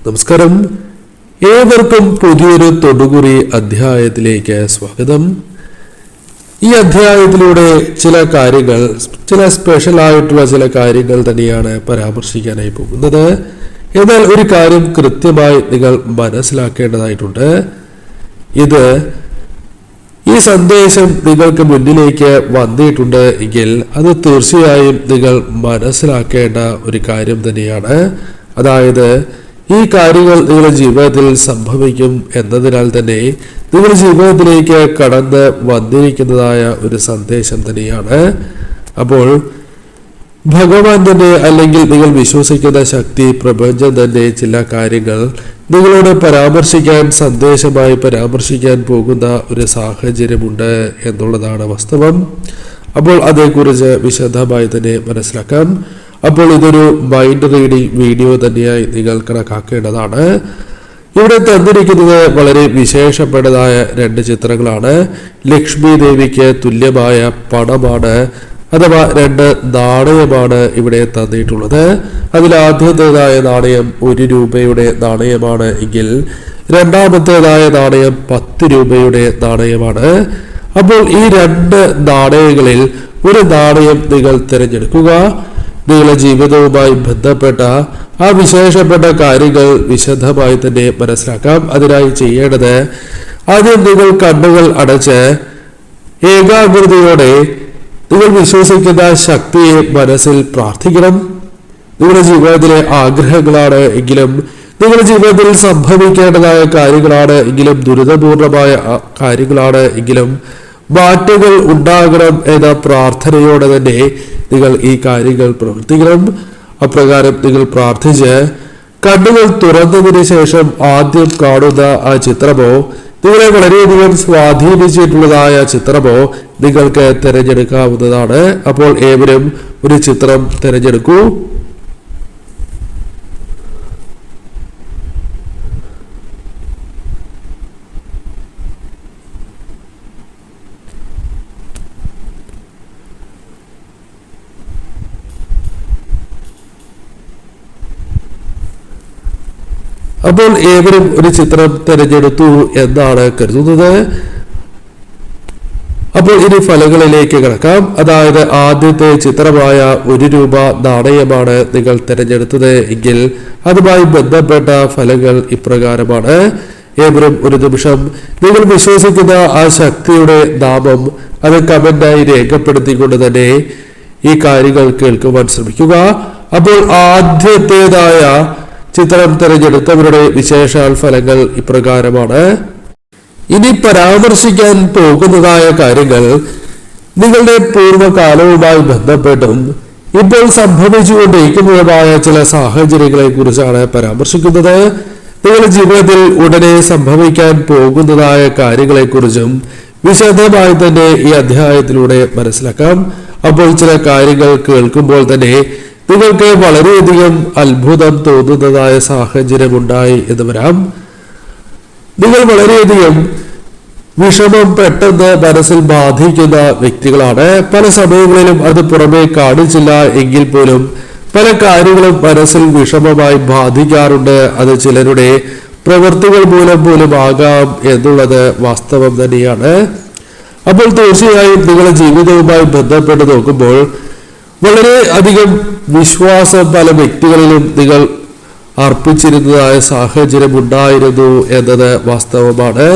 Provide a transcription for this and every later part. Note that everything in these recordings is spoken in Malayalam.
നമസ്കാരം, ഏവർക്കും പുതിയൊരു തൊടുകുറി അധ്യായത്തിലേക്ക് സ്വാഗതം. ഈ അധ്യായത്തിലൂടെ ചില സ്പെഷ്യൽ ആയിട്ടുള്ള ചില കാര്യങ്ങൾ തന്നെയാണ് പരാമർശിക്കാനായി പോകുന്നത്. എന്നാൽ ഒരു കാര്യം കൃത്യമായി നിങ്ങൾ മനസ്സിലാക്കേണ്ടതായിട്ടുണ്ട്. ഈ സന്ദേശം നിങ്ങൾക്ക് മുന്നിലേക്ക് വന്നിട്ടുണ്ട് എങ്കിൽ അത് തീർച്ചയായും നിങ്ങൾ മനസ്സിലാക്കേണ്ട ഒരു കാര്യം തന്നെയാണ്. അതായത് ഈ കാര്യങ്ങൾ നിങ്ങളുടെ ജീവിതത്തിൽ സംഭവിക്കും എന്നതിനാൽ തന്നെ നിങ്ങളുടെ ജീവിതത്തിലേക്ക് കടന്ന് വന്നിരിക്കുന്നതായ ഒരു സന്ദേശം തന്നെയാണ്. അപ്പോൾ ഭഗവാൻ തന്നെ, അല്ലെങ്കിൽ നിങ്ങൾ വിശ്വസിക്കുന്ന ശക്തി, പ്രപഞ്ചം തന്നെ ചില കാര്യങ്ങൾ നിങ്ങളോട് സന്ദേശമായി പരാമർശിക്കാൻ പോകുന്ന ഒരു സാഹചര്യമുണ്ട് എന്നുള്ളതാണ് വാസ്തവം. അപ്പോൾ അതേക്കുറിച്ച് വിശദമായി തന്നെ മനസ്സിലാക്കാം. അപ്പോൾ ഇതൊരു മൈൻഡ് റീഡിംഗ് വീഡിയോ തന്നെയായി നിങ്ങൾ കണക്കാക്കേണ്ടതാണ്. ഇവിടെ തന്നിരിക്കുന്നത് വളരെ വിശേഷപ്പെട്ടതായ 2 ചിത്രങ്ങളാണ്. ലക്ഷ്മി ദേവിക്ക് തുല്യമായ പണമാണ്, അഥവാ 2 നാണയമാണ് ഇവിടെ തന്നിട്ടുള്ളത്. അതിൽ ആദ്യത്തേതായ നാണയം 1 രൂപയുടെ നാണയമാണ് എങ്കിൽ രണ്ടാമത്തേതായ നാണയം 10 രൂപയുടെ നാണയമാണ്. അപ്പോൾ ഈ 2 നാണയങ്ങളിൽ ഒരു നാണയം നിങ്ങൾ തിരഞ്ഞെടുക്കുക. നിങ്ങളുടെ ജീവിതവുമായി ബന്ധപ്പെട്ട ആ വിശേഷപ്പെട്ട കാര്യങ്ങൾ വിശദമായി തന്നെ മനസ്സിലാക്കാം. അതിനായി ചെയ്യേണ്ടത്, ആദ്യം നിങ്ങൾ കണ്ണുകൾ അടച്ച് ഏകാഗ്രതയോടെ നിങ്ങൾ വിശ്വസിക്കുന്ന ശക്തിയെ മനസ്സിൽ പ്രാർത്ഥിക്കണം. നിങ്ങളുടെ ജീവിതത്തിലെ ആഗ്രഹങ്ങളാണ് എങ്കിലും, നിങ്ങളുടെ ജീവിതത്തിൽ സംഭവിക്കേണ്ടതായ കാര്യങ്ങളാണ് എങ്കിലും, ദുരിതപൂർണമായ കാര്യങ്ങളാണ് എങ്കിലും മാറ്റങ്ങൾ ഉണ്ടാകണം എന്ന പ്രാർത്ഥനയോടെ തന്നെ നിങ്ങൾ ഈ കാര്യങ്ങൾ പ്രവർത്തിക്കണം. അപ്രകാരം നിങ്ങൾ പ്രാർത്ഥിച്ച് കണ്ണുകൾ തുറന്നതിന് ശേഷം ആദ്യം കാണുന്ന ആ ചിത്രമോ, നിങ്ങളെ വളരെയധികം സ്വാധീനിച്ചിട്ടുള്ളതായ ചിത്രമോ നിങ്ങൾക്ക് തിരഞ്ഞെടുക്കാവുന്നതാണ്. അപ്പോൾ ഏവരും ഒരു ചിത്രം തിരഞ്ഞെടുക്കൂ. അപ്പോൾ ഏവരും ഒരു ചിത്രം തിരഞ്ഞെടുത്തു എന്നാണ് കരുതുന്നത്. അപ്പോൾ ഇനി ഫലങ്ങളിലേക്ക് കിടക്കാം. അതായത് ആദ്യത്തെ ചിത്രമായ 1 രൂപ നാണയമാണ് നിങ്ങൾ തിരഞ്ഞെടുത്തത് എങ്കിൽ അതുമായി ബന്ധപ്പെട്ട ഫലങ്ങൾ ഇപ്രകാരമാണ്. ഏവരും ഒരു നിമിഷം നിങ്ങൾ വിശ്വസിക്കുന്ന ആ ശക്തിയുടെ നാമം അത് കമന്റായി രേഖപ്പെടുത്തിക്കൊണ്ട് തന്നെ ഈ കാര്യങ്ങൾ കേൾക്കുവാൻ ശ്രമിക്കുക. അപ്പോൾ ആദ്യത്തേതായ ചിത്രം തിരഞ്ഞെടുത്തവരുടെ വിശേഷാൽ ഫലങ്ങൾ ഇപ്രകാരമാണ്. ഇനി പരാമർശിക്കാൻ പോകുന്നതായ കാര്യങ്ങൾ നിങ്ങളുടെ പൂർവ്വകാലവുമായി ബന്ധപ്പെട്ടും ഇപ്പോൾ സംഭവിച്ചുകൊണ്ടിരിക്കുന്നതുമായ ചില സാഹചര്യങ്ങളെ കുറിച്ചാണ് പരാമർശിക്കുന്നത്. നിങ്ങളുടെ ജീവിതത്തിൽ ഉടനെ സംഭവിക്കാൻ പോകുന്നതായ കാര്യങ്ങളെക്കുറിച്ചും വിശദമായി തന്നെ ഈ അധ്യായത്തിലൂടെ മനസ്സിലാക്കാം. അപ്പോൾ ചില കാര്യങ്ങൾ കേൾക്കുമ്പോൾ തന്നെ നിങ്ങൾക്ക് വളരെയധികം അത്ഭുതം തോന്നുന്നതായ സാഹചര്യമുണ്ടായി എന്ന് വരാം. നിങ്ങൾ വളരെയധികം വിഷമം പെട്ടെന്ന് മനസ്സിൽ ബാധിക്കുന്ന വ്യക്തികളാണ്. പല സമയങ്ങളിലും അത് പുറമേ കാണിച്ചില്ല എങ്കിൽ പോലും പല കാര്യങ്ങളും മനസ്സിൽ വിഷമമായി ബാധിക്കാറുണ്ട്. അത് ചിലരുടെ പ്രവൃത്തികൾ മൂലം പോലും ആകാം എന്നുള്ളത് വാസ്തവം തന്നെയാണ്. അപ്പോൾ തീർച്ചയായും നിങ്ങളുടെ ജീവിതവുമായി ബന്ധപ്പെട്ട് നോക്കുമ്പോൾ വളരെ അധികം വിശ്വാസം പല വ്യക്തികളിലും നിങ്ങൾ അർപ്പിച്ചിരുന്നതായ സാഹചര്യം ഉണ്ടായിരുന്നു എന്നത് വാസ്തവമാണ്.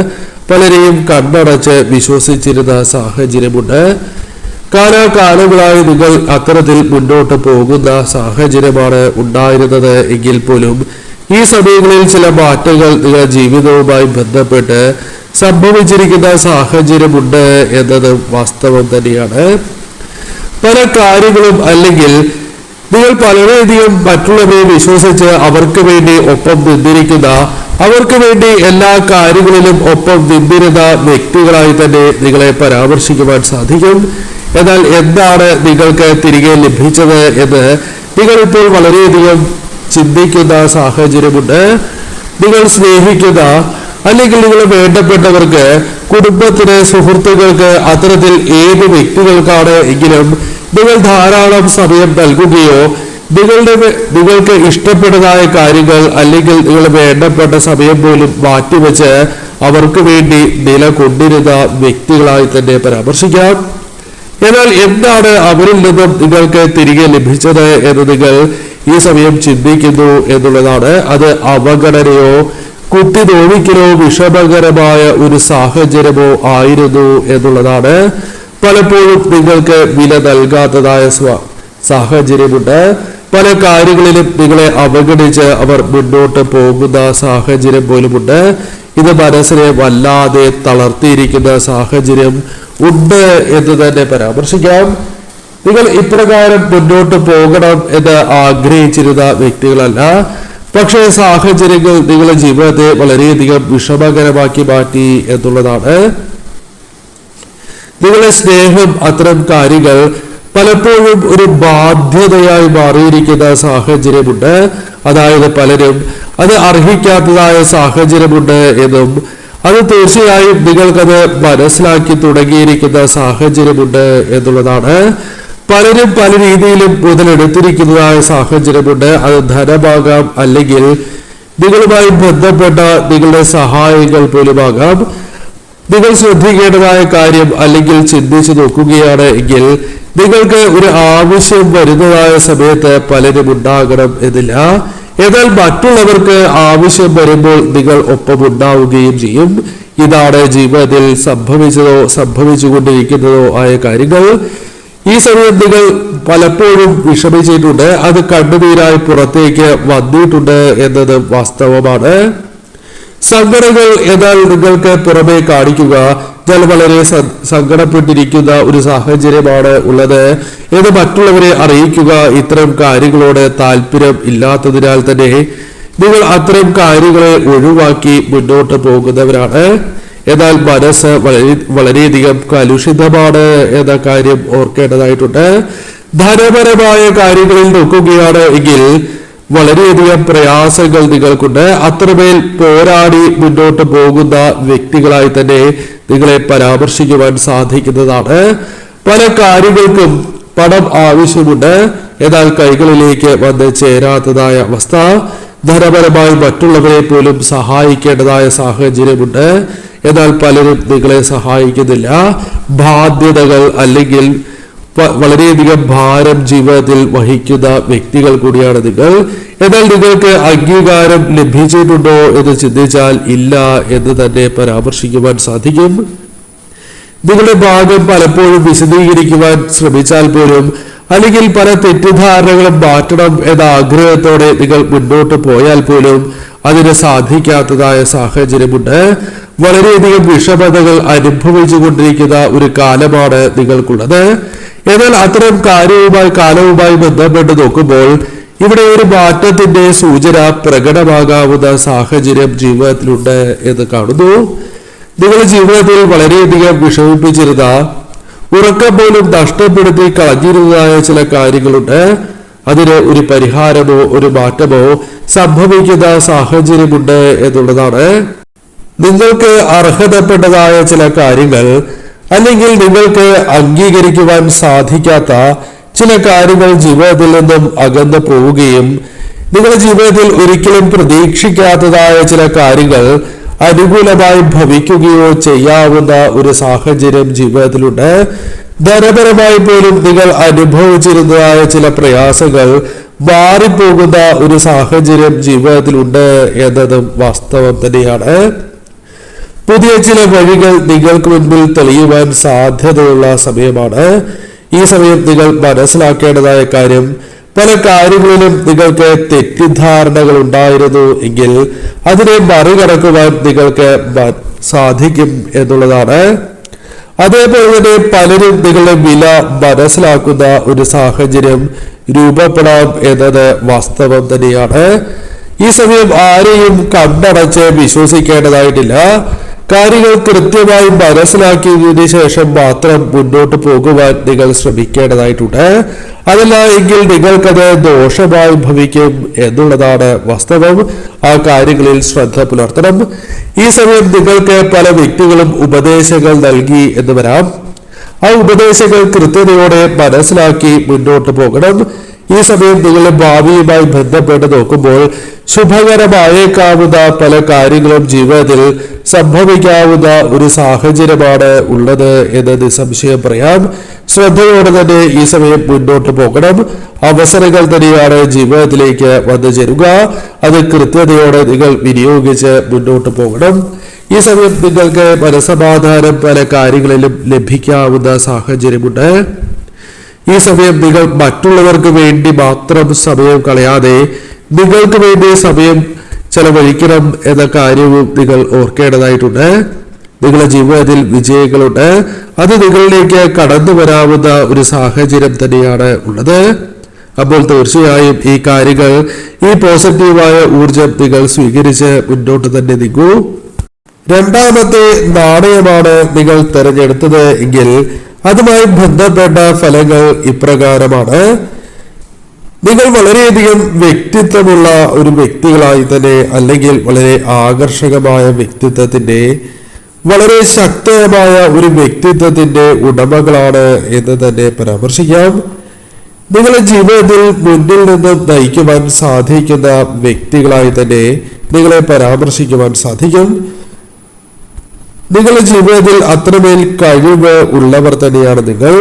പലരെയും കണ്ണടച്ച് വിശ്വസിച്ചിരുന്ന സാഹചര്യമുണ്ട്. കാലാകാലങ്ങളായി നിങ്ങൾ അത്തരത്തിൽ മുന്നോട്ട് പോകുന്ന സാഹചര്യമാണ് ഉണ്ടായിരുന്നത് എങ്കിൽ പോലും ഈ സമയങ്ങളിൽ ചില മാറ്റങ്ങൾ നിങ്ങളുടെ ജീവിതവുമായി ബന്ധപ്പെട്ട് സംഭവിച്ചിരിക്കുന്ന സാഹചര്യമുണ്ട് എന്നത് വാസ്തവം തന്നെയാണ്. പല കാര്യങ്ങളും, അല്ലെങ്കിൽ നിങ്ങൾ വളരെയധികം മറ്റുള്ളവരെ വിശ്വസിച്ച് അവർക്ക് വേണ്ടി ഒപ്പം നിന്നിരിക്കുന്ന, അവർക്ക് വേണ്ടി എല്ലാ കാര്യങ്ങളിലും ഒപ്പം നിന്നിരുന്ന വ്യക്തികളായി തന്നെ നിങ്ങളെ പരാമർശിക്കുവാൻ സാധിക്കും. എന്നാൽ എന്താണ് നിങ്ങൾക്ക് തിരികെ ലഭിച്ചത് എന്ന് നിങ്ങളിപ്പോൾ വളരെയധികം ചിന്തിക്കുന്ന സാഹചര്യമുണ്ട്. നിങ്ങൾ സ്നേഹിക്കുന്ന, അല്ലെങ്കിൽ നിങ്ങൾ വേണ്ടപ്പെട്ടവർക്ക്, കുടുംബത്തിന്, സുഹൃത്തുക്കൾക്ക്, അത്തരത്തിൽ ഏത് വ്യക്തികൾക്കാണ് എങ്കിലും നിങ്ങൾ ധാരാളം സമയം നൽകുകയോ നിങ്ങൾക്ക് ഇഷ്ടപ്പെട്ടതായ കാര്യങ്ങൾ അല്ലെങ്കിൽ നിങ്ങൾ വേണ്ടപ്പെട്ട സമയം പോലും മാറ്റിവെച്ച് അവർക്ക് വേണ്ടി നിലകൊണ്ടിരുന്ന വ്യക്തികളായി തന്നെ പരാമർശിക്കാം. എന്നാൽ എന്താണ് അവരിൽ നിന്നും നിങ്ങൾക്ക് തിരികെ ലഭിച്ചത് എന്ന് നിങ്ങൾ ഈ സമയം ചിന്തിക്കുന്നു എന്നുള്ളതാണ്. അത് അവഗണനയോ കുത്തി നോവിക്കലോ വിഷമകരമായ ഒരു സാഹചര്യമോ ആയിരുന്നു എന്നുള്ളതാണ്. പലപ്പോഴും നിങ്ങൾക്ക് വില നൽകാത്തതായ സാഹചര്യമുണ്ട്. പല കാര്യങ്ങളിലും നിങ്ങളെ അവഗണിച്ച് അവർ മുന്നോട്ട് പോകുന്ന സാഹചര്യം പോലുമുണ്ട്. ഇത് മനസ്സിനെ വല്ലാതെ തളർത്തിയിരിക്കുന്ന സാഹചര്യം ഉണ്ട് എന്ന് തന്നെ പരാമർശിക്കാം. നിങ്ങൾ ഇപ്രകാരം മുന്നോട്ട് പോകണം എന്ന് ആഗ്രഹിച്ചിരുന്ന വ്യക്തികളല്ല, പക്ഷേ സാഹചര്യങ്ങൾ നിങ്ങളുടെ ജീവിതത്തെ വളരെയധികം വിഷമകരമാക്കി മാറ്റി എന്നുള്ളതാണ്. നിങ്ങളുടെ സ്നേഹം, അത്തരം കാര്യങ്ങൾ പലപ്പോഴും ഒരു ബാധ്യതയായി മാറിയിരിക്കുന്ന സാഹചര്യമുണ്ട്. അതായത് പലരും അത് അർഹിക്കാത്തതായ സാഹചര്യമുണ്ട് എന്നും അത് തീർച്ചയായും നിങ്ങൾക്കത് മനസ്സിലാക്കി തുടങ്ങിയിരിക്കുന്ന സാഹചര്യമുണ്ട് എന്നുള്ളതാണ്. പലരും പല രീതിയിലും മുതലെടുത്തിരിക്കുന്നതായ സാഹചര്യമുണ്ട്. അത് ധനമാകാം, അല്ലെങ്കിൽ നിങ്ങളുമായി ബന്ധപ്പെട്ട നിങ്ങളുടെ സഹായങ്ങൾ പോലുമാകാം. നിങ്ങൾ ശ്രദ്ധിക്കേണ്ടതായ കാര്യം അല്ലെങ്കിൽ ചിന്തിച്ചു നോക്കുകയാണ് എങ്കിൽ നിങ്ങൾക്ക് ഒരു ആവശ്യം വരുന്നതായ സമയത്ത് പലരും ഉണ്ടാകണം എന്നില്ല. എന്നാൽ മറ്റുള്ളവർക്ക് ആവശ്യം വരുമ്പോൾ നിങ്ങൾ ഒപ്പമുണ്ടാവുകയും ചെയ്യും. ഇതാണ് ജീവിതത്തിൽ സംഭവിച്ചുകൊണ്ടിരിക്കുന്നതോ ആയ കാര്യങ്ങൾ. ഈ സമയം നിങ്ങൾ പലപ്പോഴും വിഷമിച്ചിട്ടുണ്ട്. അത് കണ്ണുനീരായി പുറത്തേക്ക് വന്നിട്ടുണ്ട് എന്നത് വാസ്തവമാണ്. സങ്കടങ്ങൾ എന്നാൽ നിങ്ങൾക്ക് പുറമെ കാണിക്കുക ഞാൻ വളരെ സങ്കടപ്പെട്ടിരിക്കുന്ന ഒരു സാഹചര്യമാണ് ഉള്ളത് എന്ന് മറ്റുള്ളവരെ അറിയിക്കുക ഇത്തരം കാര്യങ്ങളോട് താല്പര്യം ഇല്ലാത്തതിനാൽ തന്നെ നിങ്ങൾ അത്തരം കാര്യങ്ങളെ ഒഴിവാക്കി മുന്നോട്ട് പോകുന്നവരാണ്. എന്നാൽ മനസ്സ് വളരെയധികം കലുഷിതമാണ് എന്ന കാര്യം ഓർക്കേണ്ടതായിട്ടുണ്ട്. ധനപരമായ കാര്യങ്ങളിൽ നോക്കുകയാണ് എങ്കിൽ വളരെയധികം പ്രയാസങ്ങൾ നിങ്ങൾക്കുണ്ട്. അത്രമേൽ പോരാടി മുന്നോട്ട് പോകുന്ന വ്യക്തികളായി തന്നെ നിങ്ങളെ പരാമർശിക്കുവാൻ സാധിക്കുന്നതാണ്. പല കാര്യങ്ങൾക്കും പണം ആവശ്യമുണ്ട്, എന്നാൽ കൈകളിലേക്ക് വന്ന് ചേരാത്തതായ അവസ്ഥ. ധനപരമായി മറ്റുള്ളവരെ പോലും സഹായിക്കേണ്ടതായ സാഹചര്യമുണ്ട്, എന്നാൽ പലരും നിങ്ങളെ സഹായിക്കുന്നില്ല. ബാധ്യതകൾ അല്ലെങ്കിൽ വളരെയധികം ഭാരം ജീവിതത്തിൽ വഹിക്കുന്ന വ്യക്തികൾ കൂടിയാണ് നിങ്ങൾ. എന്നാൽ നിങ്ങൾക്ക് അംഗീകാരം ലഭിച്ചിട്ടുണ്ടോ എന്ന് ചിന്തിച്ചാൽ ഇല്ല എന്ന് തന്നെ പരാമർശിക്കുവാൻ സാധിക്കും. നിങ്ങളുടെ ഭാഗം പലപ്പോഴും വിശദീകരിക്കുവാൻ ശ്രമിച്ചാൽ പോലും അല്ലെങ്കിൽ പല തെറ്റിദ്ധാരണകളും മാറ്റണം എന്ന ആഗ്രഹത്തോടെ നിങ്ങൾ മുന്നോട്ട് പോയാൽ പോലും അതിന് സാധിക്കാത്തതായ സാഹചര്യമുണ്ട്. വളരെയധികം വിഷമതകൾ അനുഭവിച്ചു കൊണ്ടിരിക്കുന്ന ഒരു കാലമാണ് നിങ്ങൾക്കുള്ളത്. എന്നാൽ അത്തരം കാലവുമായി ബന്ധപ്പെട്ട് നോക്കുമ്പോൾ ഇവിടെ ഒരു മാറ്റത്തിന്റെ സൂചന പ്രകടമാകാവുന്ന സാഹചര്യം ജീവിതത്തിലുണ്ട് എന്ന് കാണുന്നു. നിങ്ങളുടെ ജീവിതത്തിൽ വളരെയധികം വിഷമിപ്പിച്ചിരുന്ന, ഉറക്കം പോലും നഷ്ടപ്പെടുത്തി കളഞ്ഞിരുന്നതായ ചില കാര്യങ്ങളുണ്ട്. അതിന് ഒരു പരിഹാരമോ ഒരു മാറ്റമോ സംഭവിക്കുന്ന സാഹചര്യമുണ്ട് എന്നുള്ളതാണ്. നിങ്ങൾക്ക് അർഹതപ്പെട്ടതായ ചില കാര്യങ്ങൾ അല്ലെങ്കിൽ നിങ്ങൾക്ക് അംഗീകരിക്കുവാൻ സാധിക്കാത്ത ചില കാര്യങ്ങൾ ജീവിതത്തിൽ നിന്നും അകന്നു പോവുകയും നിങ്ങളുടെ ജീവിതത്തിൽ ഒരിക്കലും പ്രതീക്ഷിക്കാത്തതായ ചില കാര്യങ്ങൾ അനുകൂലമായി ഭവിക്കുകയോ ചെയ്യാവുന്ന ഒരു സാഹചര്യം ജീവിതത്തിലുണ്ട്. ധനപരമായി പോലും നിങ്ങൾ അനുഭവിച്ചിരുന്നതായ ചില പ്രയാസങ്ങൾ മാറിപ്പോകുന്ന ഒരു സാഹചര്യം ജീവിതത്തിലുണ്ട് എന്നതും വാസ്തവം തന്നെയാണ്. പുതിയ ചില വഴികൾ നിങ്ങൾക്ക് മുൻപിൽ തെളിയുവാൻ സാധ്യതയുള്ള സമയമാണ്. ഈ സമയം നിങ്ങൾ മനസ്സിലാക്കേണ്ടതായ കാര്യം, പല കാര്യങ്ങളിലും നിങ്ങൾക്ക് തെറ്റിദ്ധാരണകൾ ഉണ്ടായിരുന്നു എങ്കിൽ അതിനെ മറികടക്കുവാൻ നിങ്ങൾക്ക് സാധിക്കും എന്നുള്ളതാണ്. അതേപോലെ തന്നെ പലരും നിങ്ങളുടെ വില മനസ്സിലാക്കുന്ന ഒരു സാഹചര്യം രൂപപ്പെടാം എന്നത് വാസ്തവം തന്നെയാണ്. ഈ സമയം ആരെയും കണ്ണടച്ച് വിശ്വസിക്കേണ്ടതായിട്ടില്ല. കാര്യങ്ങൾ കൃത്യമായി മനസ്സിലാക്കിയതിനു ശേഷം മാത്രം മുന്നോട്ട് പോകുവാൻ നിങ്ങൾ ശ്രമിക്കേണ്ടതായിട്ടുണ്ട്. അതല്ല എങ്കിൽ നിങ്ങൾക്കത് ദോഷമായി ഭവിക്കും എന്നുള്ളതാണ് വാസ്തവം. ആ കാര്യങ്ങളിൽ ശ്രദ്ധ പുലർത്തണം. ഈ സമയം നിങ്ങൾക്ക് പല വ്യക്തികളും ഉപദേശങ്ങൾ നൽകി എന്ന് വരാം. ആ ഉപദേശങ്ങൾ കൃത്യതയോടെ മനസ്സിലാക്കി മുന്നോട്ട് പോകണം. ഈ സമയം നിങ്ങളുടെ ഭാവിയുമായി ബന്ധപ്പെട്ട് നോക്കുമ്പോൾ ശുഭകരമായേക്കാവുന്ന പല കാര്യങ്ങളും ജീവിതത്തിൽ സംഭവിക്കാവുന്ന ഒരു സാഹചര്യമാണ് ഉള്ളത് എന്ന് നിസ്സംശയം പറയാം. ശ്രദ്ധയോടെ തന്നെ ഈ സമയം മുന്നോട്ട് പോകണം. അവസരങ്ങൾ തന്നെയാണ് ജീവിതത്തിലേക്ക് വന്നു ചേരുക. അത് കൃത്യതയോടെ നിങ്ങൾ വിനിയോഗിച്ച് മുന്നോട്ട് പോകണം. ഈ സമയം നിങ്ങൾക്ക് മനസമാധാനം പല കാര്യങ്ങളിലും ലഭിക്കാവുന്ന സാഹചര്യമുണ്ട്. ഈ സമയം നിങ്ങൾ മറ്റുള്ളവർക്ക് വേണ്ടി മാത്രം സമയം കളയാതെ നിങ്ങൾക്ക് വേണ്ടി സമയം ചെലവഴിക്കണം എന്ന കാര്യവും നിങ്ങൾ ഓർക്കേണ്ടതായിട്ടുണ്ട്. നിങ്ങളുടെ ജീവിതത്തിൽ വിജയങ്ങളുണ്ട്. അത് നിങ്ങളിലേക്ക് കടന്നു വരാവുന്ന ഒരു സാഹചര്യം തന്നെയാണ് ഉള്ളത്. അപ്പോൾ തീർച്ചയായും ഈ കാര്യങ്ങൾ, ഈ പോസിറ്റീവായ ഊർജം നിങ്ങൾ സ്വീകരിച്ച് മുന്നോട്ട് തന്നെ നീങ്ങൂ. രണ്ടാമത്തെ നാണയമാണ് നിങ്ങൾ തിരഞ്ഞെടുത്തത് എങ്കിൽ അതുമായി ബന്ധപ്പെട്ട ഫലങ്ങൾ ഇപ്രകാരമാണ്. നിങ്ങൾ വളരെയധികം വ്യക്തിത്വമുള്ള ഒരു വ്യക്തികളായി തന്നെ, അല്ലെങ്കിൽ വളരെ ആകർഷകമായ വ്യക്തിത്വത്തിന്റെ, വളരെ ശക്തമായ ഒരു വ്യക്തിത്വത്തിന്റെ ഉടമകളാണ് എന്ന് തന്നെ പരാമർശിക്കാം. നിങ്ങളുടെ ജീവിതത്തിൽ മുന്നിൽ നിന്ന് നയിക്കുവാൻ സാധിക്കുന്ന വ്യക്തികളായി തന്നെ നിങ്ങളെ പരാമർശിക്കുവാൻ സാധിക്കും. നിങ്ങളുടെ ജീവിതത്തിൽ അത്രമേൽ കഴിവ് ഉള്ളവർ തന്നെയാണ് നിങ്ങൾ.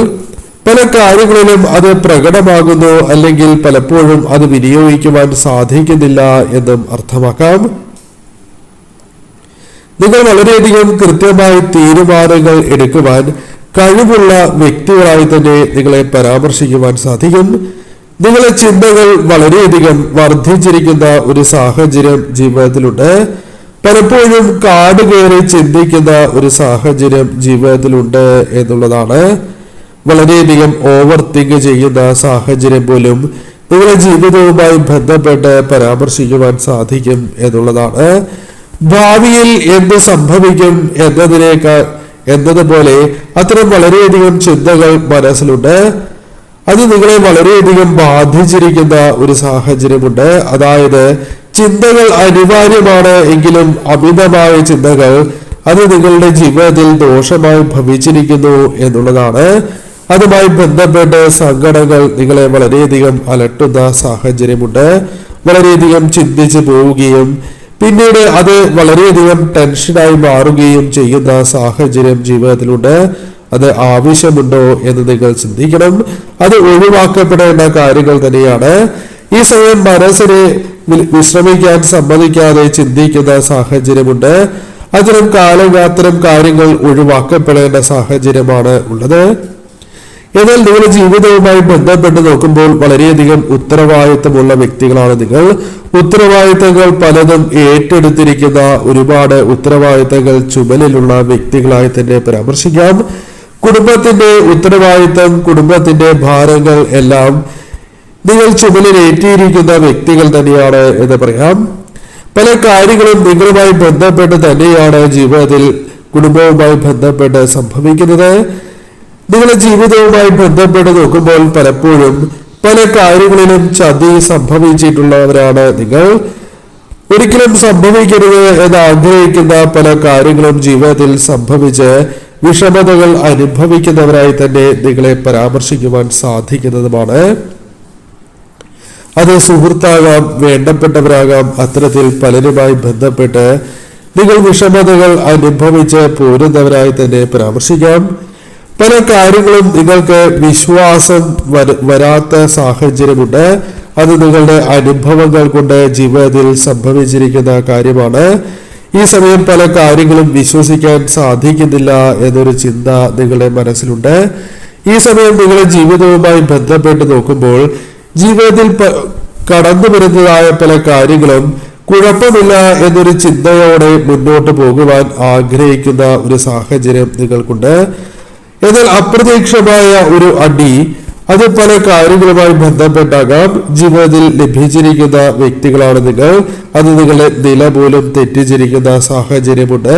പല കാര്യങ്ങളിലും അത് പ്രകടമാകുന്നു, അല്ലെങ്കിൽ പലപ്പോഴും അത് വിനിയോഗിക്കുവാൻ സാധിക്കുന്നില്ല എന്നും അർത്ഥമാക്കാം. നിങ്ങൾ വളരെയധികം കൃത്യമായി തീരുമാനങ്ങൾ എടുക്കുവാൻ കഴിവുള്ള വ്യക്തികളായി തന്നെ നിങ്ങളെ പരാമർശിക്കുവാൻ സാധിക്കും. നിങ്ങളുടെ ചിന്തകൾ വളരെയധികം വർദ്ധിച്ചിരിക്കുന്ന ഒരു സാഹചര്യം ജീവിതത്തിലുണ്ട്. പലപ്പോഴും കാട് കയറി ചിന്തിക്കുന്ന ഒരു സാഹചര്യം ജീവിതത്തിലുണ്ട് എന്നുള്ളതാണ്. വളരെയധികം ഓവർ തിങ്ക് ചെയ്യുന്ന സാഹചര്യം പോലും നിങ്ങളുടെ ജീവിതവുമായി ബന്ധപ്പെട്ട് പരാമർശിക്കുവാൻ സാധിക്കും എന്നുള്ളതാണ്. ഭാവിയിൽ എന്ത് സംഭവിക്കും എന്നതുപോലെ അത്തരം വളരെയധികം ചിന്തകൾ മനസ്സിലുണ്ട്. അത് നിങ്ങളെ വളരെയധികം ബാധിച്ചിരിക്കുന്ന ഒരു സാഹചര്യമുണ്ട്. അതായത് ചിന്തകൾ അനിവാര്യമാണ് എങ്കിലും അമിതമായ ചിന്തകൾ അത് നിങ്ങളുടെ ജീവിതത്തിൽ ദോഷമായി ഭവിച്ചിരിക്കുന്നു എന്നുള്ളതാണ്. അതുമായി ബന്ധപ്പെട്ട് സങ്കടങ്ങൾ നിങ്ങളെ വളരെയധികം അലട്ടുന്ന സാഹചര്യമുണ്ട്. വളരെയധികം ചിന്തിച്ചു പോവുകയും പിന്നീട് അത് വളരെയധികം ടെൻഷനായി മാറുകയും ചെയ്യുന്ന സാഹചര്യം ജീവിതത്തിലുണ്ട്. അത് ആവശ്യമുണ്ടോ എന്ന് നിങ്ങൾ ചിന്തിക്കണം. അത് ഒഴിവാക്കപ്പെടേണ്ട കാര്യങ്ങൾ തന്നെയാണ്. ഈ സമയം മനസ്സിനെ വിശ്രമിക്കാൻ സമ്മതിക്കാതെ ചിന്തിക്കുന്ന സാഹചര്യമുണ്ട്. അത്തരം കാര്യങ്ങൾ ഒഴിവാക്കപ്പെടേണ്ട സാഹചര്യമാണ് ഉള്ളത്. എന്നാൽ നിങ്ങളുടെ ജീവിതവുമായി ബന്ധപ്പെട്ട് നോക്കുമ്പോൾ വളരെയധികം ഉത്തരവാദിത്തമുള്ള വ്യക്തികളാണ് നിങ്ങൾ. ഉത്തരവാദിത്തങ്ങൾ പലതും ഏറ്റെടുത്തിരിക്കുന്ന, ഒരുപാട് ഉത്തരവാദിത്തങ്ങൾ ചുമലിലുള്ള വ്യക്തികളായി തന്നെ പരാമർശിക്കാം. കുടുംബത്തിന്റെ ഉത്തരവാദിത്തം, കുടുംബത്തിന്റെ ഭാരങ്ങൾ എല്ലാം നിങ്ങൾ ചുമലിലേറ്റിയിരിക്കുന്ന വ്യക്തികൾ തന്നെയാണ് എന്ന് പറയാം. പല കാര്യങ്ങളും നിങ്ങളുമായി ബന്ധപ്പെട്ട് തന്നെയാണ് ജീവിതത്തിൽ കുടുംബവുമായി ബന്ധപ്പെട്ട് സംഭവിക്കുന്നത്. നിങ്ങളുടെ ജീവിതവുമായി ബന്ധപ്പെട്ട് നോക്കുമ്പോൾ പലപ്പോഴും പല കാര്യങ്ങളിലും ചതി സംഭവിച്ചിട്ടുള്ളവരാണ് നിങ്ങൾ. ഒരിക്കലും സംഭവിക്കരുത് എന്ന് ആഗ്രഹിക്കുന്ന പല കാര്യങ്ങളും ജീവിതത്തിൽ സംഭവിച്ച് വിഷമതകൾ അനുഭവിക്കുന്നവരായി തന്നെ നിങ്ങളെ പരാമർശിക്കുവാൻ സാധിക്കുന്നതുമാണ്. അത് സുഹൃത്താകാം, വേണ്ടപ്പെട്ടവരാകാം. അത്തരത്തിൽ പലരുമായി ബന്ധപ്പെട്ട് നിങ്ങൾ വിഷമതകൾ അനുഭവിച്ച് പോരുന്നവരായി തന്നെ പരാമർശിക്കാം. പല കാര്യങ്ങളും നിങ്ങൾക്ക് വിശ്വാസം വരാത്ത സാഹചര്യമുണ്ട്. അത് നിങ്ങളുടെ അനുഭവങ്ങൾ കൊണ്ട് ജീവിതത്തിൽ സംഭവിച്ചിരിക്കുന്ന കാര്യമാണ്. ഈ സമയം പല കാര്യങ്ങളും വിശ്വസിക്കാൻ സാധിക്കുന്നില്ല എന്നൊരു ചിന്ത നിങ്ങളുടെ മനസ്സിലുണ്ട്. ഈ സമയം നിങ്ങളുടെ ജീവിതവുമായി ബന്ധപ്പെട്ട് നോക്കുമ്പോൾ ജീവിതത്തിൽ കടന്നു വരുന്നതായ പല കാര്യങ്ങളും കുഴപ്പമില്ല എന്നൊരു ചിന്തയോടെ മുന്നോട്ട് പോകുവാൻ ആഗ്രഹിക്കുന്ന ഒരു സാഹചര്യം നിങ്ങൾക്കുണ്ട്. എന്നാൽ അപ്രതീക്ഷിതമായ ഒരു അടി, അത് പല കാര്യങ്ങളുമായി ബന്ധപ്പെട്ടാകാം. ജീവിതത്തിൽ ലഭിച്ചിരിക്കുന്ന വ്യക്തികളാണ് നിങ്ങൾ. അത് നിങ്ങളുടെ നില പോലും തെറ്റിച്ചിരിക്കുന്ന സാഹചര്യമുണ്ട്.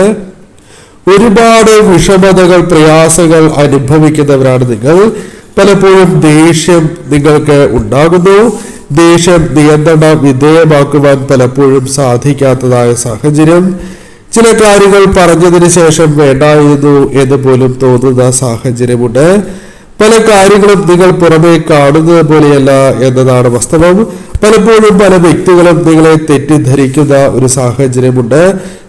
ഒരുപാട് വിഷമതകൾ, പ്രയാസങ്ങൾ അനുഭവിക്കുന്നവരാണ് നിങ്ങൾ. പലപ്പോഴും ദേഷ്യം നിങ്ങൾക്ക് ഉണ്ടാകുന്നു. ദേഷ്യം നിയന്ത്രണ വിധേയമാക്കുവാൻ പലപ്പോഴും സാധിക്കാത്തതായ സാഹചര്യം. ചില കാര്യങ്ങൾ പറഞ്ഞതിന് ശേഷം വേണ്ടായിരുന്നു എന്ന് പോലും തോന്നുന്ന സാഹചര്യമുണ്ട്. പല കാര്യങ്ങളും നിങ്ങൾ പുറമെ കാണുന്നത് പോലെയല്ല എന്നതാണ് വാസ്തവം. പലപ്പോഴും പല വ്യക്തികളും നിങ്ങളെ തെറ്റിദ്ധരിക്കുന്ന ഒരു സാഹചര്യമുണ്ട്.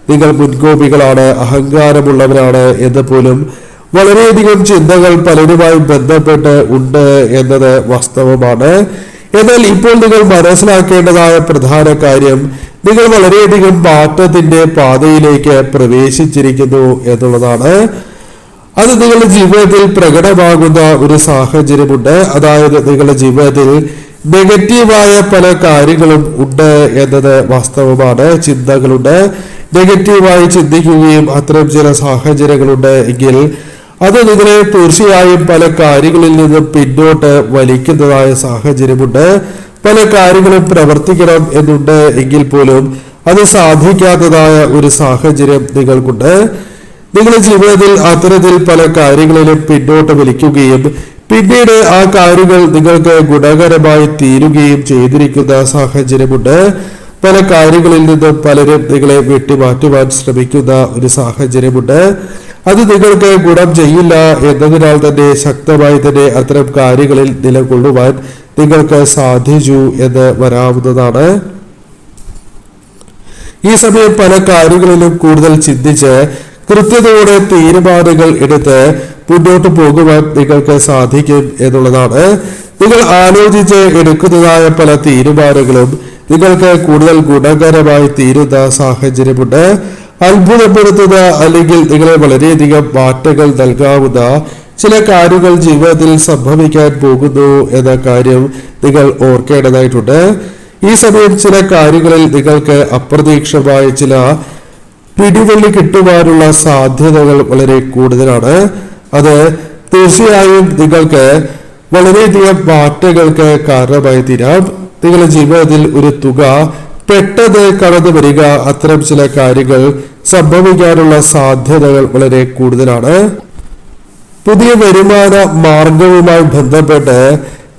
നിങ്ങൾ മുൻകോപികളാണ്, അഹങ്കാരമുള്ളവരാണ് എന്ന് പോലും വളരെയധികം ചിന്തകൾ പലരുമായി ബന്ധപ്പെട്ട് ഉണ്ട് എന്നത് വാസ്തവമാണ്. എന്നാൽ ഇപ്പോൾ നിങ്ങൾ മനസ്സിലാക്കേണ്ടതായ പ്രധാന കാര്യം, നിങ്ങൾ വളരെയധികം മാറ്റത്തിന്റെ പാതയിലേക്ക് പ്രവേശിച്ചിരിക്കുന്നു എന്നുള്ളതാണ്. അത് നിങ്ങളുടെ ജീവിതത്തിൽ പ്രകടമാകുന്ന ഒരു സാഹചര്യമുണ്ട്. അതായത് നിങ്ങളുടെ ജീവിതത്തിൽ നെഗറ്റീവായ പല കാര്യങ്ങളും ഉണ്ട് എന്നത് വാസ്തവമാണ്. ചിന്തകളുണ്ട്, നെഗറ്റീവായി ചിന്തിക്കുകയും അത്തരം ചില സാഹചര്യങ്ങളുണ്ട് എങ്കിൽ അത് നിങ്ങളെ തീർച്ചയായും പല കാര്യങ്ങളിൽ നിന്നും പിന്നോട്ട് വലിക്കുന്നതായ സാഹചര്യമുണ്ട്. പല കാര്യങ്ങളും പ്രവർത്തിക്കണം എന്നുണ്ട് എങ്കിൽ പോലും അത് സാധിക്കാത്തതായ ഒരു സാഹചര്യം നിങ്ങൾക്കുണ്ട്. നിങ്ങളുടെ ജീവിതത്തിൽ അത്തരത്തിൽ പല കാര്യങ്ങളിലും പിന്നോട്ട് വലിക്കുകയും പിന്നീട് ആ കാര്യങ്ങൾ നിങ്ങൾക്ക് ഗുണകരമായി തീരുകയും ചെയ്തിരിക്കുന്ന സാഹചര്യമുണ്ട്. പല കാര്യങ്ങളിൽ നിന്നും പലരും നിങ്ങളെ വെട്ടിമാറ്റുവാൻ ശ്രമിക്കുന്ന ഒരു സാഹചര്യമുണ്ട്. അത് നിങ്ങൾക്ക് ഗുണം ചെയ്യില്ല എന്നതിനാൽ തന്നെ ശക്തമായി തന്നെ അത്തരം കാര്യങ്ങളിൽ നിലകൊള്ളുവാൻ നിങ്ങൾക്ക് സാധിച്ചു എന്ന് വരാവുന്നതാണ്. ഈ സമയം പല കാര്യങ്ങളിലും കൂടുതൽ ചിന്തിച്ച് കൃത്യതയോടെ തീരുമാനങ്ങൾ എടുത്ത് മുന്നോട്ട് പോകുവാൻ നിങ്ങൾക്ക് സാധിക്കും എന്നുള്ളതാണ്. നിങ്ങൾ ആലോചിച്ച് എടുക്കുന്നതായ പല തീരുമാനങ്ങളും നിങ്ങൾക്ക് കൂടുതൽ ഗുണകരമായി തീരുന്ന സാഹചര്യമുണ്ട്. അത്ഭുതപ്പെടുത്തുന്ന അല്ലെങ്കിൽ നിങ്ങളെ വളരെയധികം മാറ്റങ്ങൾ നൽകാവുന്ന ചില കാര്യങ്ങൾ ജീവിതത്തിൽ സംഭവിക്കാൻ പോകുന്നു എന്ന കാര്യം നിങ്ങൾ ഓർക്കേണ്ടതായിട്ടുണ്ട്. ഈ സമയം ചില കാര്യങ്ങളിൽ നിങ്ങൾക്ക് അപ്രതീക്ഷിതമായ ചില പിടിവള്ളി കിട്ടുവാനുള്ള സാധ്യതകൾ വളരെ കൂടുതലാണ്. അത് തീർച്ചയായും നിങ്ങൾക്ക് വളരെയധികം മാറ്റങ്ങൾക്ക് കാരണമായി തീരാം. നിങ്ങളുടെ ജീവിതത്തിൽ ഒരു തുക പെട്ടെന്ന് കടന്നു വരിക, അത്തരം ചില കാര്യങ്ങൾ സംഭവിക്കാനുള്ള സാധ്യതകൾ വളരെ കൂടുതലാണ്. പുതിയ വരുമാന മാർഗവുമായി ബന്ധപ്പെട്ട്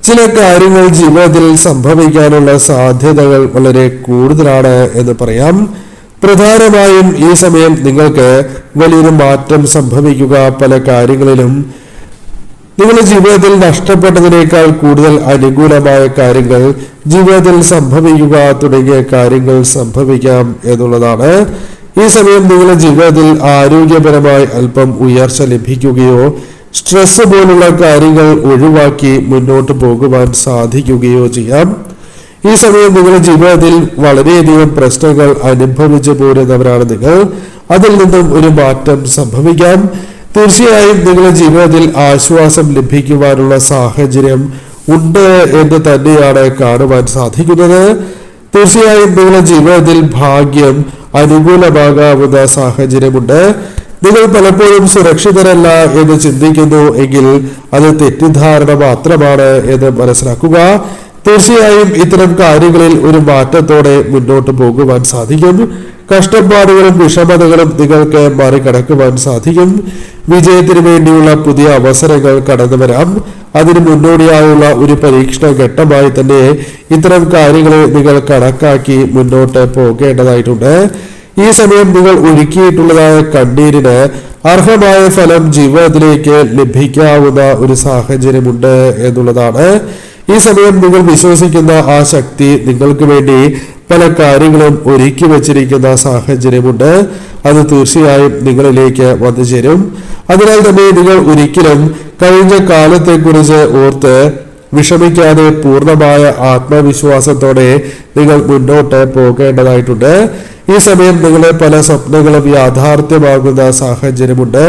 ചില കാര്യങ്ങൾ ജീവിതത്തിൽ സംഭവിക്കാനുള്ള സാധ്യതകൾ വളരെ കൂടുതലാണ് എന്ന് പറയാം. പ്രധാനമായും ഈ സമയം നിങ്ങൾക്ക് വലിയൊരു മാറ്റം സംഭവിക്കുക, പല കാര്യങ്ങളിലും നിങ്ങളുടെ ജീവിതത്തിൽ നഷ്ടപ്പെട്ടതിനേക്കാൾ കൂടുതൽ അനുകൂലമായ കാര്യങ്ങൾ ജീവിതത്തിൽ സംഭവിക്കുക തുടങ്ങിയ കാര്യങ്ങൾ സംഭവിക്കാം എന്നുള്ളതാണ്. ഈ സമയം നിങ്ങളുടെ ജീവിതത്തിൽ ആരോഗ്യപരമായി അല്പം ഉയർച്ച ലഭിക്കുകയോ സ്ട്രെസ് പോലുള്ള കാര്യങ്ങൾ ഒഴിവാക്കി മുന്നോട്ട് പോകുവാൻ സാധിക്കുകയോ ചെയ്യാം. ഈ സമയം നിങ്ങളുടെ ജീവിതത്തിൽ വളരെയധികം പ്രശ്നങ്ങൾ അനുഭവിച്ചു പോരുന്നവരാണ് നിങ്ങൾ. അതിൽ നിന്നും ഒരു മാറ്റം സംഭവിക്കാം. തീർച്ചയായും നിങ്ങളുടെ ജീവിതത്തിൽ ആശ്വാസം ലഭിക്കുവാനുള്ള സാഹചര്യം ഉണ്ട് എന്ന് തന്നെയാണ് കാണുവാൻ സാധിക്കുന്നത്. തീർച്ചയായും നിങ്ങളുടെ ജീവിതത്തിൽ ഭാഗ്യം അനുകൂലമാകാവുന്ന സാഹചര്യമുണ്ട്. നിങ്ങൾ പലപ്പോഴും സുരക്ഷിതരല്ല എന്ന് ചിന്തിക്കുന്നു എങ്കിൽ അത് തെറ്റിദ്ധാരണ മാത്രമാണ് എന്ന് മനസ്സിലാക്കുക. തീർച്ചയായും ഇത്തരം കാര്യങ്ങളിൽ ഒരു മാറ്റത്തോടെ മുന്നോട്ട് പോകുവാൻ സാധിക്കും. കഷ്ടപ്പാടുകളും വിഷമതകളും നിങ്ങൾക്ക് മറികടക്കുവാൻ സാധിക്കും. വിജയത്തിന് വേണ്ടിയുള്ള പുതിയ അവസരങ്ങൾ കടന്നു വരാം. അതിന് മുന്നോടിയായുള്ള ഒരു പരീക്ഷണ ഘട്ടമായി തന്നെ ഇത്തരം കാര്യങ്ങളെ നിങ്ങൾ കണക്കാക്കി മുന്നോട്ട് പോകേണ്ടതായിട്ടുണ്ട്. ഈ സമയം നിങ്ങൾ ഒരുക്കിയിട്ടുള്ളതായ കണ്ണീരിന് അർഹമായ ഫലം ജീവിതത്തിലേക്ക് ലഭിക്കാവുന്ന ഒരു സാഹചര്യമുണ്ട് എന്നുള്ളതാണ്. ഈ സമയം നിങ്ങൾ വിശ്വസിക്കുന്ന ആ ശക്തി നിങ്ങൾക്ക് വേണ്ടി പല കാര്യങ്ങളും ഒരുക്കി വച്ചിരിക്കുന്ന സാഹചര്യമുണ്ട്. അത് തീർച്ചയായും നിങ്ങളിലേക്ക് വന്നു ചേരും. അതിനാൽ തന്നെ നിങ്ങൾ ഒരിക്കലും കഴിഞ്ഞ കാലത്തെക്കുറിച്ച് ഓർത്ത് വിഷമിക്കാതെ പൂർണ്ണമായ ആത്മവിശ്വാസത്തോടെ നിങ്ങൾ മുന്നോട്ട് പോകേണ്ടതായിട്ടുണ്ട്. ഈ സമയം നിങ്ങളുടെ പല സ്വപ്നങ്ങളും യാഥാർത്ഥ്യമാകുന്ന സാഹചര്യമുണ്ട്.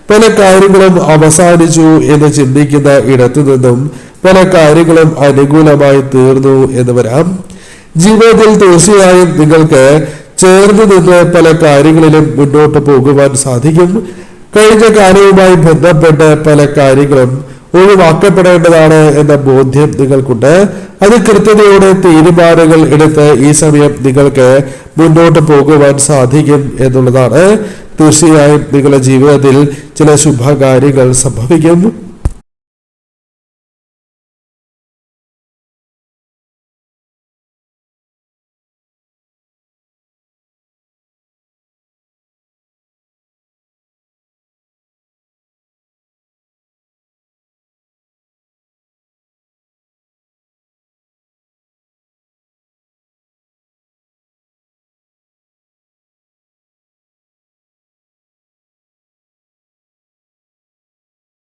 പല കാര്യങ്ങളും അവസാനിച്ചു എന്ന് ചിന്തിക്കുന്ന ഇടത്തു നിന്നും പല കാര്യങ്ങളും അനുകൂലമായി തീർന്നു എന്ന് വരാം. ജീവിതത്തിൽ തീർച്ചയായും നിങ്ങൾക്ക് ചേർന്ന് നിന്ന് പല കാര്യങ്ങളിലും മുന്നോട്ട് പോകുവാൻ സാധിക്കും. കഴിഞ്ഞ കാലവുമായി ബന്ധപ്പെട്ട് പല കാര്യങ്ങളും ഒഴിവാക്കപ്പെടേണ്ടതാണ് എന്ന ബോധ്യം നിങ്ങൾക്കുണ്ട്. അത് കൃത്യതയോടെ തീരുമാനങ്ങൾ എടുത്ത് ഈ സമയം നിങ്ങൾക്ക് മുന്നോട്ട് പോകുവാൻ സാധിക്കും എന്നുള്ളതാണ്. തീർച്ചയായും നിങ്ങളുടെ ജീവിതത്തിൽ ചില ശുഭകാര്യങ്ങൾ സംഭവിക്കും.